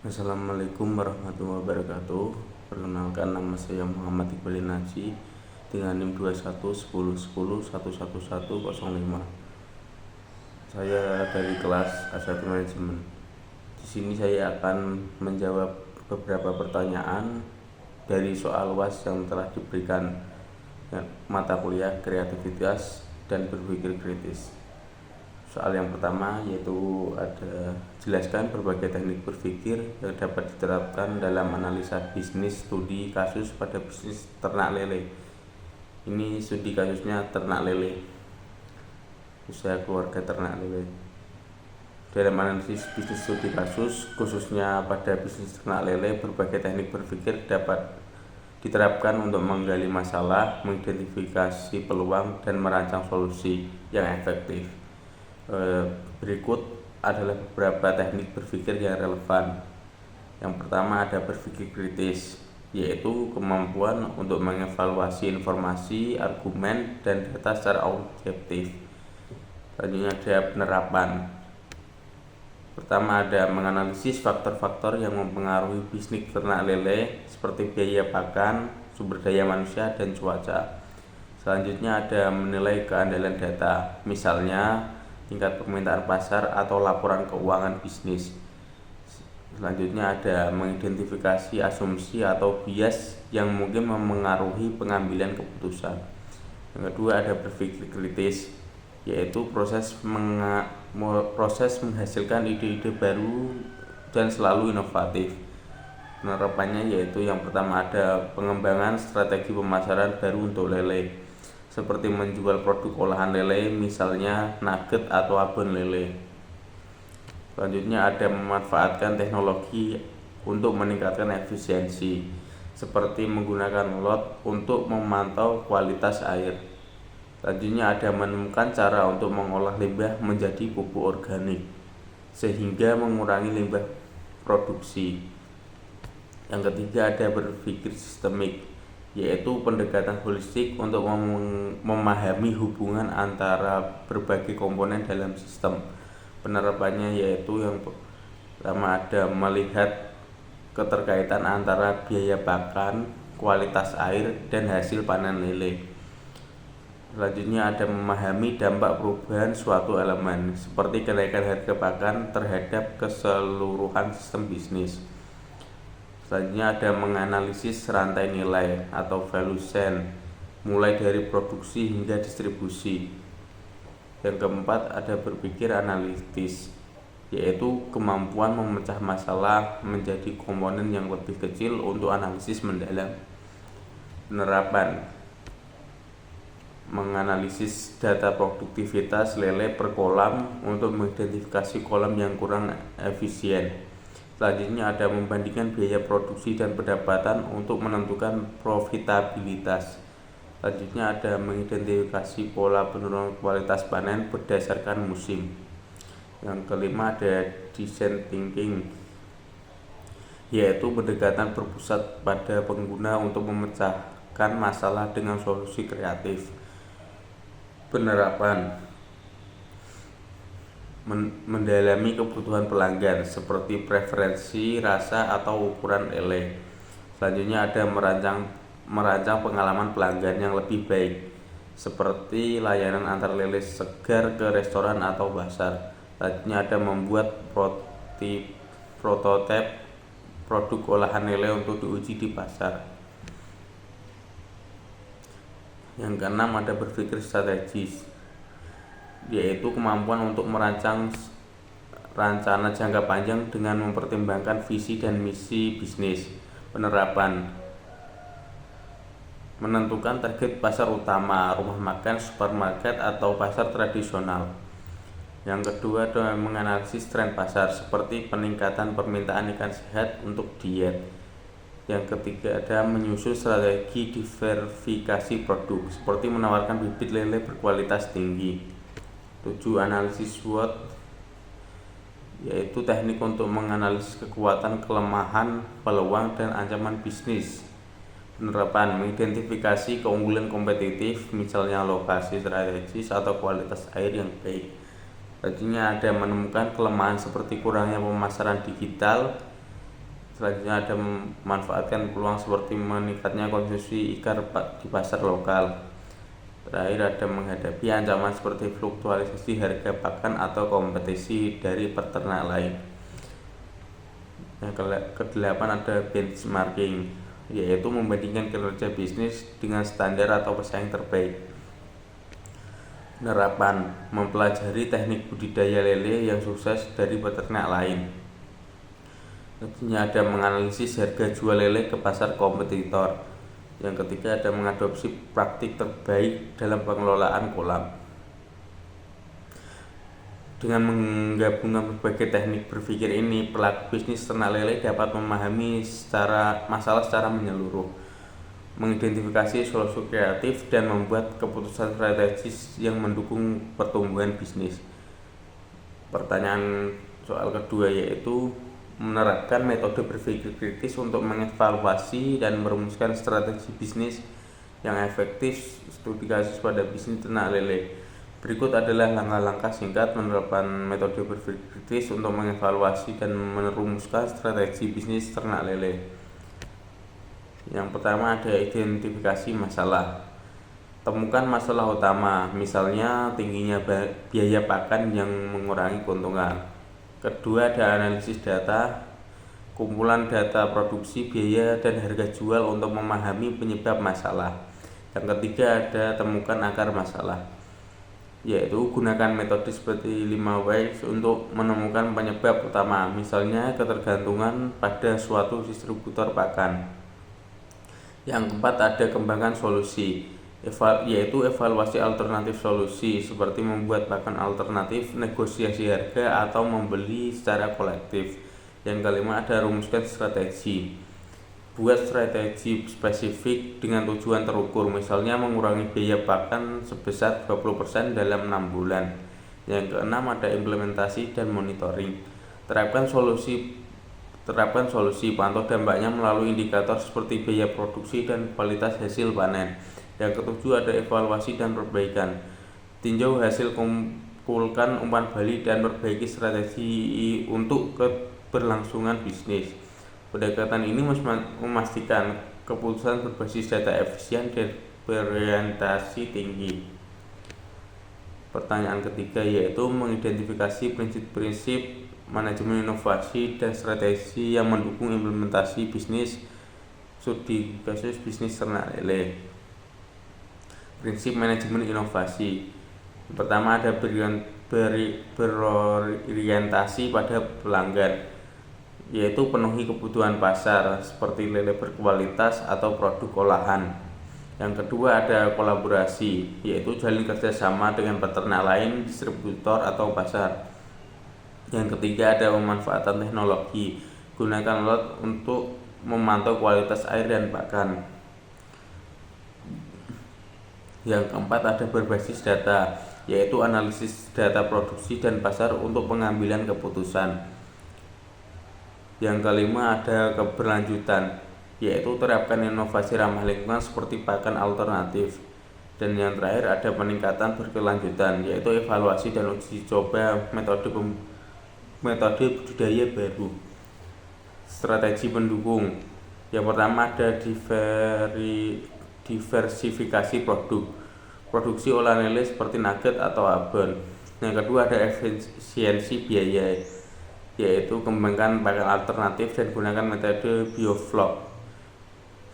Assalamualaikum warahmatullahi wabarakatuh. Perkenalkan, nama saya Muhammad Iqbal Naji dengan NIM 211010111105. Saya dari kelas A1 Manajemen. Di sini saya akan menjawab beberapa pertanyaan dari soal UAS yang telah diberikan mata kuliah kreativitas dan berpikir kritis. Soal yang pertama yaitu ada jelaskan berbagai teknik berpikir yang dapat diterapkan dalam analisa bisnis studi kasus pada bisnis ternak lele. Ini studi kasusnya ternak lele, usaha keluarga ternak lele. Dalam analisis bisnis studi kasus khususnya pada bisnis ternak lele, berbagai teknik berpikir dapat diterapkan untuk menggali masalah, mengidentifikasi peluang, dan merancang solusi yang efektif. Berikut adalah beberapa teknik berpikir yang relevan. Yang pertama ada berpikir kritis, yaitu kemampuan untuk mengevaluasi informasi, argumen, dan data secara objektif. Selanjutnya ada penerapan. Pertama ada menganalisis faktor-faktor yang mempengaruhi bisnis ternak lele seperti biaya pakan, sumber daya manusia, dan cuaca. Selanjutnya ada menilai keandalan data, misalnya tingkat permintaan pasar atau laporan keuangan bisnis. Selanjutnya ada mengidentifikasi asumsi atau bias yang mungkin memengaruhi pengambilan keputusan. Yang kedua ada berpikir kritis, yaitu proses menghasilkan ide-ide baru dan selalu inovatif. Penerapannya yaitu yang pertama ada pengembangan strategi pemasaran baru untuk lele, seperti menjual produk olahan lele, misalnya nugget atau abon lele. Selanjutnya ada memanfaatkan teknologi untuk meningkatkan efisiensi, seperti menggunakan lot untuk memantau kualitas air. Selanjutnya ada menemukan cara untuk mengolah limbah menjadi pupuk organik, sehingga mengurangi limbah produksi. Yang ketiga ada berpikir sistemik, yaitu pendekatan holistik untuk memahami hubungan antara berbagai komponen dalam sistem. Penerapannya yaitu yang pertama ada melihat keterkaitan antara biaya pakan, kualitas air, dan hasil panen lele. Selanjutnya ada memahami dampak perubahan suatu elemen, seperti kenaikan harga pakan terhadap keseluruhan sistem bisnis. Selanjutnya ada menganalisis rantai nilai atau value chain, mulai dari produksi hingga distribusi. Yang keempat ada berpikir analitis, yaitu kemampuan memecah masalah menjadi komponen yang lebih kecil untuk analisis mendalam. Penerapan menganalisis data produktivitas lele per kolam untuk mengidentifikasi kolam yang kurang efisien. Selanjutnya ada membandingkan biaya produksi dan pendapatan untuk menentukan profitabilitas. Selanjutnya ada mengidentifikasi pola penurunan kualitas panen berdasarkan musim. Yang kelima ada design thinking, yaitu pendekatan berpusat pada pengguna untuk memecahkan masalah dengan solusi kreatif. Penerapan mendalami kebutuhan pelanggan seperti preferensi, rasa, atau ukuran lele. Selanjutnya ada merancang pengalaman pelanggan yang lebih baik, seperti layanan antar lele segar ke restoran atau pasar. Selanjutnya ada membuat prototipe produk olahan lele untuk diuji di pasar. Yang keenam ada berpikir strategis, yaitu kemampuan untuk merancang rencana jangka panjang dengan mempertimbangkan visi dan misi bisnis. Penerapan menentukan target pasar utama, rumah makan, supermarket, atau pasar tradisional. Yang kedua adalah menganalisis tren pasar, seperti peningkatan permintaan ikan sehat untuk diet. Yang ketiga ada menyusun strategi diversifikasi produk, seperti menawarkan bibit lele berkualitas tinggi. 7. Analisis SWOT, yaitu teknik untuk menganalisis kekuatan, kelemahan, peluang, dan ancaman bisnis. Penerapan mengidentifikasi keunggulan kompetitif, misalnya lokasi strategis atau kualitas air yang baik. Selanjutnya ada menemukan kelemahan seperti kurangnya pemasaran digital, Selanjutnya ada memanfaatkan peluang seperti meningkatnya konsumsi ikan di pasar lokal. Terakhir ada menghadapi ancaman seperti fluktuasi harga pakan atau kompetisi dari peternak lain. Yang kedelapan ada benchmarking, yaitu membandingkan kinerja bisnis dengan standar atau pesaing terbaik. Penerapan, mempelajari teknik budidaya lele yang sukses dari peternak lain. Selanjutnya ada menganalisis harga jual lele ke pasar kompetitor. Yang ketiga ada mengadopsi praktik terbaik dalam pengelolaan kolam. Dengan menggabungkan berbagai teknik berpikir ini, pelaku bisnis ternak lele dapat memahami masalah secara menyeluruh, mengidentifikasi solusi kreatif, dan membuat keputusan strategis yang mendukung pertumbuhan bisnis. Pertanyaan soal kedua yaitu menerapkan metode berpikir kritis untuk mengevaluasi dan merumuskan strategi bisnis yang efektif. Studi kasus pada bisnis ternak lele. Berikut adalah langkah-langkah singkat menerapkan metode berpikir kritis untuk mengevaluasi dan merumuskan strategi bisnis ternak lele. Yang pertama ada identifikasi masalah. Temukan masalah utama, misalnya tingginya biaya pakan yang mengurangi keuntungan. Kedua ada analisis data, kumpulan data produksi, biaya, dan harga jual untuk memahami penyebab masalah. Yang ketiga ada temukan akar masalah, yaitu gunakan metode seperti 5 Whys untuk menemukan penyebab utama, misalnya ketergantungan pada suatu distributor pakan. Yang keempat ada kembangkan solusi, yaitu evaluasi alternatif solusi seperti membuat pakan alternatif, negosiasi harga, atau membeli secara kolektif. Yang kelima ada rumuskan strategi, buat strategi spesifik dengan tujuan terukur, misalnya mengurangi biaya pakan sebesar 20% dalam 6 bulan. Yang keenam ada implementasi dan monitoring, terapkan solusi, pantau dampaknya melalui indikator seperti biaya produksi dan kualitas hasil panen. Yang ketujuh ada evaluasi dan perbaikan, tinjau hasil, kumpulkan umpan balik, dan perbaiki strategi untuk keberlangsungan bisnis. Pendekatan ini memastikan keputusan berbasis data efisien dan berorientasi tinggi. Pertanyaan ketiga yaitu mengidentifikasi prinsip-prinsip manajemen inovasi dan strategi yang mendukung implementasi bisnis. Studi kasus bisnis ternak lele. Prinsip manajemen inovasi. Pertama ada berorientasi pada pelanggan, yaitu penuhi kebutuhan pasar seperti lele berkualitas atau produk olahan. Yang kedua ada kolaborasi, yaitu jalin kerjasama dengan peternak lain, distributor, atau pasar. Yang ketiga ada pemanfaatan teknologi, gunakan alat untuk memantau kualitas air dan pakan. Yang keempat ada berbasis data, yaitu analisis data produksi dan pasar untuk pengambilan keputusan. Yang kelima ada keberlanjutan, yaitu terapkan inovasi ramah lingkungan seperti pakan alternatif. Dan yang terakhir ada peningkatan berkelanjutan, yaitu evaluasi dan uji coba metode budidaya baru. Strategi pendukung. Yang pertama ada diversifikasi produk, produksi olahan lele seperti nugget atau abon. Yang kedua ada efisiensi biaya, yaitu kembangkan pakan alternatif dan gunakan metode bioflok.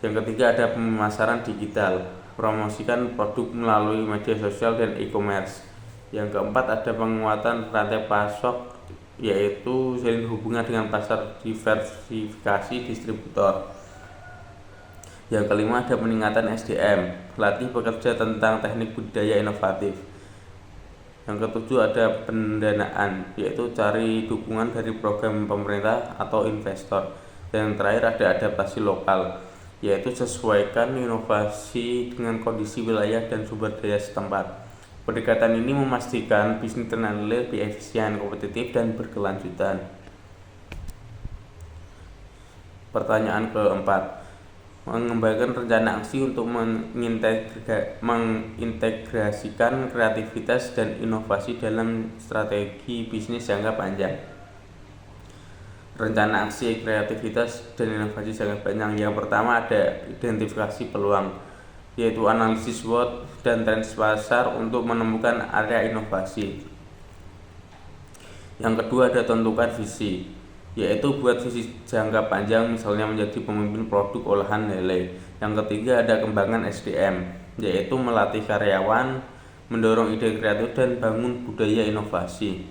Yang ketiga ada pemasaran digital, promosikan produk melalui media sosial dan e-commerce. Yang keempat ada penguatan rantai pasok, yaitu jalin hubungan dengan pasar, diversifikasi distributor. Yang kelima ada peningkatan SDM, latih pekerja tentang teknik budidaya inovatif. Yang ketujuh ada pendanaan, yaitu cari dukungan dari program pemerintah atau investor. Dan yang terakhir ada adaptasi lokal, yaitu sesuaikan inovasi dengan kondisi wilayah dan sumber daya setempat. Pendekatan ini memastikan bisnis ternak lele lebih efisien, kompetitif, dan berkelanjutan. Pertanyaan keempat, mengembangkan rencana aksi untuk mengintegrasikan kreativitas dan inovasi dalam strategi bisnis jangka panjang. rencana aksi kreativitas dan inovasi jangka panjang. Yang pertama ada identifikasi peluang, yaitu analisis SWOT dan tren pasar untuk menemukan area inovasi. Yang kedua ada tentukan visi, yaitu buat visi jangka panjang, misalnya menjadi pemimpin produk olahan lele. Yang ketiga ada kembangkan SDM, yaitu melatih karyawan, mendorong ide kreatif dan bangun budaya inovasi.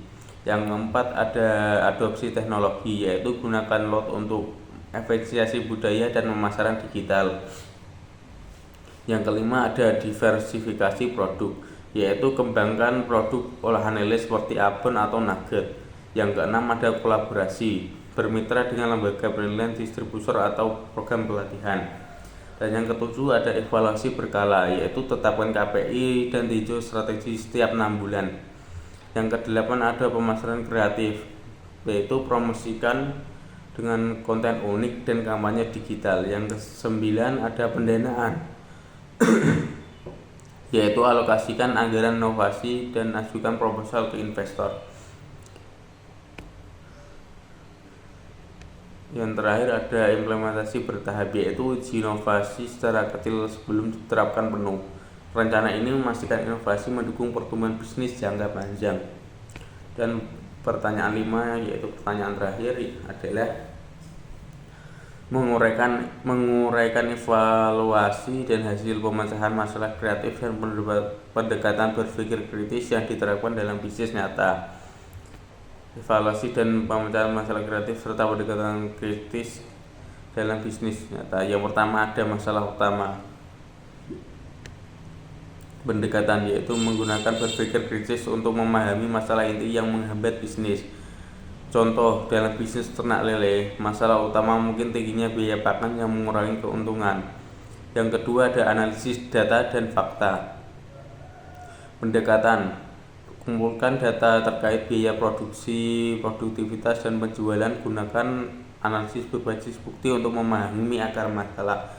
Yang keempat ada adopsi teknologi, yaitu gunakan lot untuk efisiensi budaya dan pemasaran digital. Yang kelima ada diversifikasi produk, yaitu kembangkan produk olahan lele seperti abon atau nugget. Yang keenam ada kolaborasi, bermitra dengan lembaga penilaian, distributor atau program pelatihan. Dan yang ketujuh ada evaluasi berkala, yaitu tetapkan KPI dan tinjau strategi setiap 6 bulan. Yang kedelapan ada pemasaran kreatif, yaitu promosikan dengan konten unik dan kampanye digital. Yang kesembilan ada pendanaan, yaitu alokasikan anggaran inovasi dan ajukan proposal ke investor. Yang terakhir ada implementasi bertahap, yaitu uji inovasi secara kecil sebelum diterapkan penuh. Rencana ini memastikan inovasi mendukung pertumbuhan bisnis jangka panjang. Dan pertanyaan 5, yaitu pertanyaan terakhir, adalah menguraikan evaluasi dan hasil pemecahan masalah kreatif dan pendekatan berpikir kritis yang diterapkan dalam bisnis nyata. Evaluasi dan pemecahan masalah kreatif serta pendekatan kritis dalam bisnis nyata. Yang pertama ada masalah utama pendekatan, yaitu menggunakan berpikir kritis untuk memahami masalah inti yang menghambat bisnis. Contoh, dalam bisnis ternak lele, masalah utama mungkin tingginya biaya pakan yang mengurangi keuntungan. Yang kedua ada analisis data dan fakta. Pendekatan, kumpulkan data terkait biaya produksi, produktivitas, dan penjualan. Gunakan analisis berbasis bukti untuk memahami akar masalah.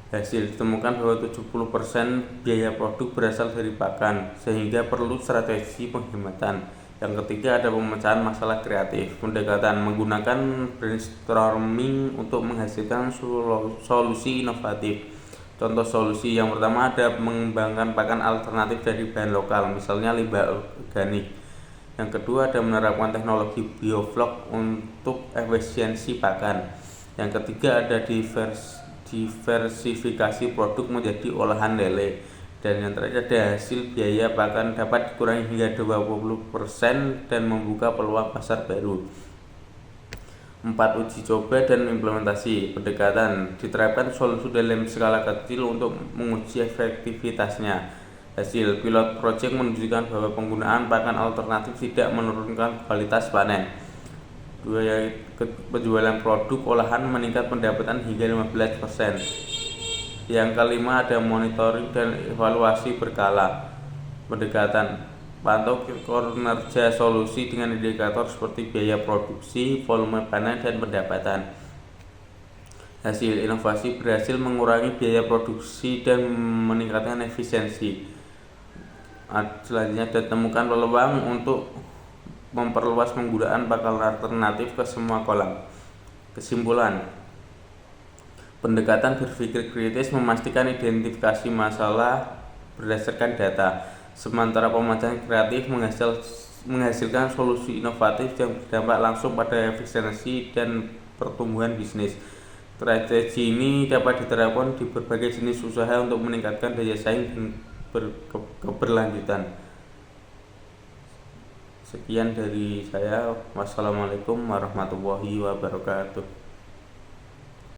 Hasil, ditemukan bahwa 70% biaya produk berasal dari pakan, sehingga perlu strategi penghematan. Yang ketiga ada pemecahan masalah kreatif. Pendekatan, menggunakan brainstorming untuk menghasilkan solusi inovatif. Contoh solusi yang pertama ada mengembangkan pakan alternatif dari bahan lokal, misalnya limbah organik. Yang kedua ada menerapkan teknologi bioflok untuk efisiensi pakan. Yang ketiga ada diversifikasi produk menjadi olahan lele. Dan yang terakhir ada hasil biaya pakan dapat dikurangi hingga 20% dan membuka peluang pasar baru. 4. Uji coba dan implementasi. Pendekatan, diterapkan solusi dalam skala kecil untuk menguji efektivitasnya. Hasil, pilot project menunjukkan bahwa penggunaan pakan alternatif tidak menurunkan kualitas panen. 2. Penjualan produk olahan meningkat pendapatan hingga 15%. Yang kelima ada monitoring dan evaluasi berkala. Pendekatan, pantau kinerja solusi dengan indikator seperti biaya produksi, volume panen, dan pendapatan. Hasil, inovasi berhasil mengurangi biaya produksi dan meningkatkan efisiensi. Selanjutnya ditemukan peluang untuk memperluas penggunaan pakan alternatif ke semua kolam. Kesimpulan, pendekatan berpikir kritis memastikan identifikasi masalah berdasarkan data, sementara pemecahan kreatif menghasilkan solusi inovatif yang berdampak langsung pada efisiensi dan pertumbuhan bisnis. Strategi ini dapat diterapkan di berbagai jenis usaha untuk meningkatkan daya saing dan keberlanjutan. Sekian dari saya. Wassalamualaikum warahmatullahi wabarakatuh.